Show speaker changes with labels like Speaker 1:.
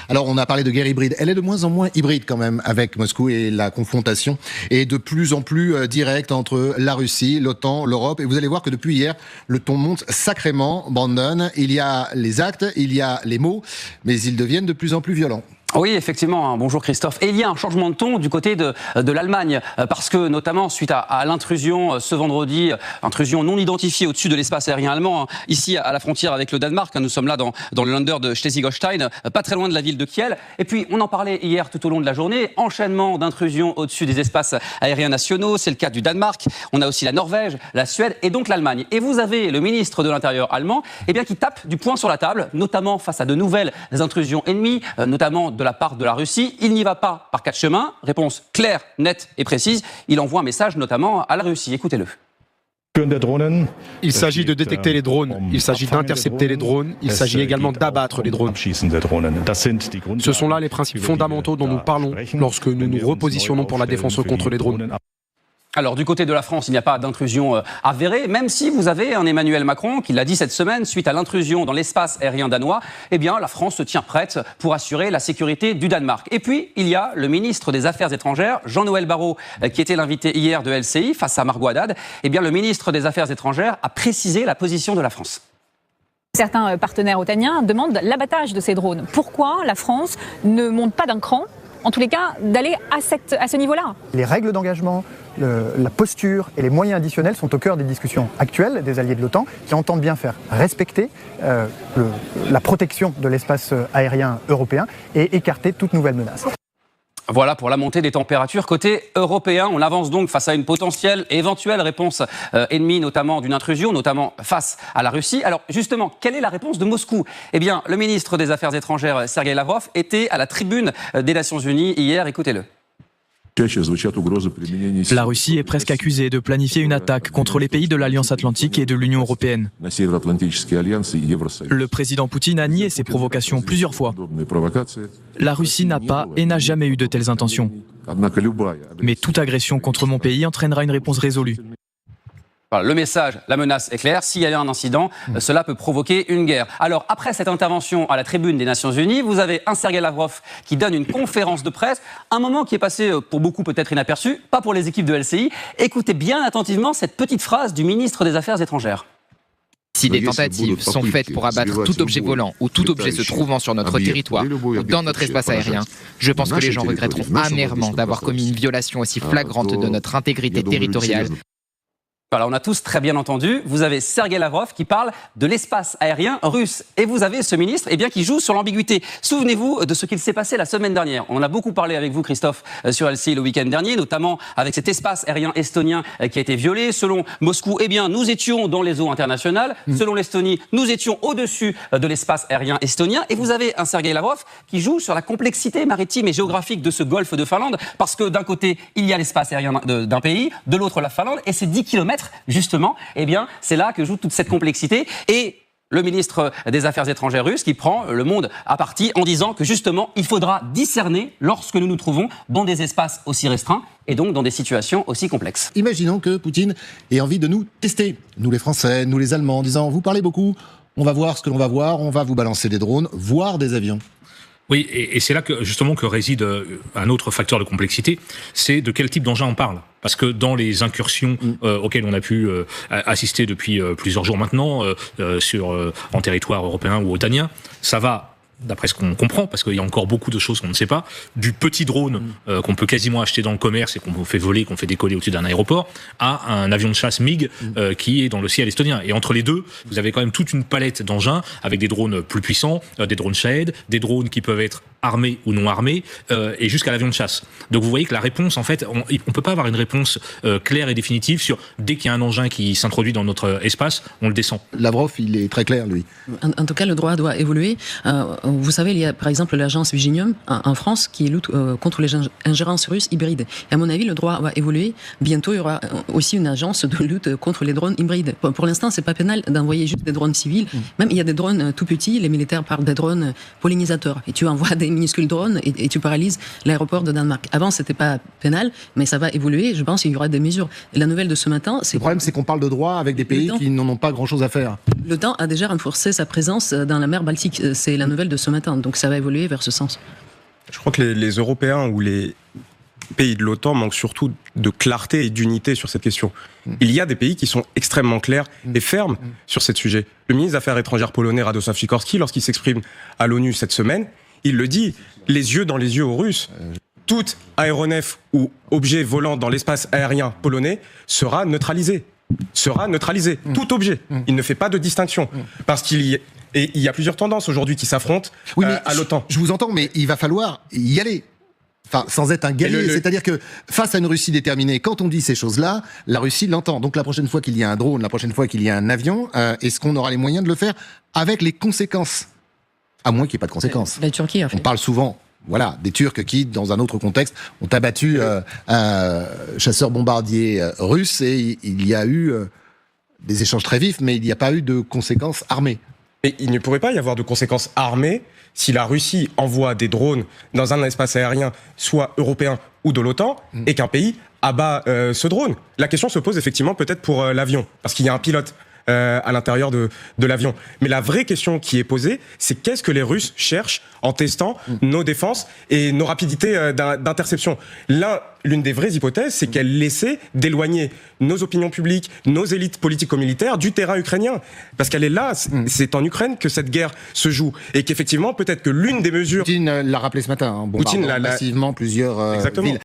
Speaker 1: Alors, on a parlé de guerre hybride. Elle est de moins en moins hybride quand même avec Moscou et la confrontation est de plus en plus directe entre la Russie, l'OTAN, l'Europe. Et vous allez voir que depuis hier, le ton monte sacrément. Brandon, il y a les actes, il y a les mots, mais ils deviennent de plus en plus violents.
Speaker 2: Oui, effectivement. Bonjour Christophe. Et il y a un changement de ton du côté de l'Allemagne, parce que notamment suite à l'intrusion ce vendredi, intrusion non identifiée au-dessus de l'espace aérien allemand, ici à la frontière avec le Danemark. Nous sommes là dans le Länder de Schleswig-Holstein, pas très loin de la ville de Kiel. Et puis on en parlait hier tout au long de la journée, enchaînement d'intrusions au-dessus des espaces aériens nationaux. C'est le cas du Danemark. On a aussi la Norvège, la Suède et donc l'Allemagne. Et vous avez le ministre de l'Intérieur allemand, qui tape du poing sur la table, notamment face à de nouvelles intrusions ennemies, notamment de la part de la Russie. Il n'y va pas par quatre chemins. Réponse claire, nette et précise. Il envoie un message notamment à la Russie. Écoutez-le.
Speaker 3: Il s'agit de détecter les drones, il s'agit d'intercepter les drones, il s'agit également d'abattre les drones. Ce sont là les principes fondamentaux dont nous parlons lorsque nous nous repositionnons pour la défense contre les drones.
Speaker 2: Alors du côté de la France, il n'y a pas d'intrusion avérée, même si vous avez un Emmanuel Macron qui l'a dit cette semaine, suite à l'intrusion dans l'espace aérien danois, la France se tient prête pour assurer la sécurité du Danemark. Et puis, il y a le ministre des Affaires étrangères, Jean-Noël Barrot, qui était l'invité hier de LCI face à Margot Haddad. Le ministre des Affaires étrangères a précisé la position de la France.
Speaker 4: Certains partenaires otaniens demandent l'abattage de ces drones. Pourquoi la France ne monte pas d'un cran, en tous les cas, d'aller à ce niveau-là?
Speaker 5: Les règles d'engagement, la posture et les moyens additionnels sont au cœur des discussions actuelles des alliés de l'OTAN qui entendent bien faire respecter la protection de l'espace aérien européen et écarter toute nouvelle menace.
Speaker 2: Voilà pour la montée des températures côté européen. On avance donc face à une potentielle et éventuelle réponse ennemie, notamment d'une intrusion, notamment face à la Russie. Alors justement, quelle est la réponse de Moscou ? Le ministre des Affaires étrangères, Sergueï Lavrov, était à la tribune des Nations Unies hier. Écoutez-le.
Speaker 6: La Russie est presque accusée de planifier une attaque contre les pays de l'Alliance Atlantique et de l'Union Européenne. Le président Poutine a nié ces provocations plusieurs fois. La Russie n'a pas et n'a jamais eu de telles intentions. Mais toute agression contre mon pays entraînera une réponse résolue.
Speaker 2: Voilà, le message, la menace est claire. S'il y a un incident, cela peut provoquer une guerre. Alors, après cette intervention à la tribune des Nations Unies, vous avez un Sergueï Lavrov qui donne une conférence de presse, un moment qui est passé pour beaucoup peut-être inaperçu, pas pour les équipes de LCI. Écoutez bien attentivement cette petite phrase du ministre des Affaires étrangères.
Speaker 7: Si des tentatives sont faites pour abattre tout objet volant ou tout objet se trouvant sur notre territoire ou dans notre espace aérien, je pense que les gens regretteront amèrement d'avoir commis une violation aussi flagrante de notre intégrité territoriale.
Speaker 2: Voilà, on a tous très bien entendu. Vous avez Sergueï Lavrov qui parle de l'espace aérien russe. Et vous avez ce ministre qui joue sur l'ambiguïté. Souvenez-vous de ce qu'il s'est passé la semaine dernière. On en a beaucoup parlé avec vous, Christophe, sur LCI le week-end dernier, notamment avec cet espace aérien estonien qui a été violé. Selon Moscou, nous étions dans les eaux internationales. Selon l'Estonie, nous étions au-dessus de l'espace aérien estonien. Et vous avez un Sergueï Lavrov qui joue sur la complexité maritime et géographique de ce golfe de Finlande. Parce que d'un côté, il y a l'espace aérien d'un pays, de l'autre la Finlande, et c'est 10 km justement, c'est là que joue toute cette complexité. Et le ministre des Affaires étrangères russe qui prend le monde à partie en disant que justement, il faudra discerner lorsque nous nous trouvons dans des espaces aussi restreints et donc dans des situations aussi complexes.
Speaker 1: Imaginons que Poutine ait envie de nous tester, nous les Français, nous les Allemands, en disant « vous parlez beaucoup, on va voir ce que l'on va voir, on va vous balancer des drones, voire des avions ».
Speaker 8: Oui, et c'est là que justement que réside un autre facteur de complexité, c'est de quel type d'engin on parle. Parce que dans les incursions auxquelles on a pu assister depuis plusieurs jours maintenant, en territoire européen ou otanien, ça va, d'après ce qu'on comprend, parce qu'il y a encore beaucoup de choses qu'on ne sait pas, du petit drone qu'on peut quasiment acheter dans le commerce et qu'on fait voler, qu'on fait décoller au-dessus d'un aéroport, à un avion de chasse MiG qui est dans le ciel estonien. Et entre les deux, vous avez quand même toute une palette d'engins avec des drones plus puissants, des drones Shahed, des drones qui peuvent être armés ou non armés, et jusqu'à l'avion de chasse. Donc vous voyez que la réponse, en fait, on peut pas avoir une réponse claire et définitive sur dès qu'il y a un engin qui s'introduit dans notre espace, on le descend.
Speaker 1: Lavrov, il est très clair, lui.
Speaker 9: En tout cas, le droit doit évoluer. Vous savez, il y a par exemple l'agence Viginium en France qui lutte contre les ingérences russes hybrides. Et à mon avis, le droit va évoluer. Bientôt, il y aura aussi une agence de lutte contre les drones hybrides. Pour l'instant, c'est pas pénal d'envoyer juste des drones civils. Même il y a des drones tout petits. Les militaires parlent des drones pollinisateurs. Et tu envoies des des minuscules drones et tu paralyses l'aéroport de Danemark. Avant, c'était pas pénal, mais ça va évoluer. Je pense qu'il y aura des mesures. Et la nouvelle de ce matin, c'est...
Speaker 1: Le problème, c'est qu'on parle de droit avec des pays qui n'en ont pas grand-chose à faire.
Speaker 9: L'OTAN a déjà renforcé sa présence dans la mer Baltique. C'est la nouvelle de ce matin. Donc ça va évoluer vers ce sens.
Speaker 10: Je crois que les Européens ou les pays de l'OTAN manquent surtout de clarté et d'unité sur cette question. Il y a des pays qui sont extrêmement clairs et fermes sur ce sujet. Le ministre des Affaires étrangères polonais, Radosław Sikorski, lorsqu'il s'exprime à l'ONU cette semaine, il le dit, les yeux dans les yeux aux Russes. Tout aéronef ou objet volant dans l'espace aérien polonais sera neutralisé. Tout objet. Il ne fait pas de distinction. Parce qu'il y a plusieurs tendances aujourd'hui qui s'affrontent à l'OTAN.
Speaker 1: Je vous entends, mais il va falloir y aller. Enfin, sans être un guerrier. C'est-à-dire que face à une Russie déterminée, quand on dit ces choses-là, la Russie l'entend. Donc la prochaine fois qu'il y a un drone, la prochaine fois qu'il y a un avion, est-ce qu'on aura les moyens de le faire avec les conséquences ? À moins qu'il n'y ait pas de conséquences.
Speaker 9: La Turquie a fait.
Speaker 1: On parle souvent... Voilà, des Turcs qui, dans un autre contexte, ont abattu un chasseur-bombardier russe et il y a eu des échanges très vifs, mais il n'y a pas eu de conséquences armées.
Speaker 10: Et il ne pourrait pas y avoir de conséquences armées si la Russie envoie des drones dans un espace aérien, soit européen ou de l'OTAN, et qu'un pays abat ce drone. La question se pose effectivement peut-être pour l'avion, parce qu'il y a un pilote à l'intérieur de l'avion. Mais la vraie question qui est posée, c'est qu'est-ce que les Russes cherchent en testant nos défenses et nos rapidités d'interception. L'une des vraies hypothèses, c'est qu'elle laissait d'éloigner nos opinions publiques, nos élites politico-militaires du terrain ukrainien. Parce qu'elle est là, c'est en Ukraine que cette guerre se joue. Et qu'effectivement, peut-être que l'une des mesures...
Speaker 1: Poutine l'a rappelé ce matin, bombardant massivement plusieurs villes.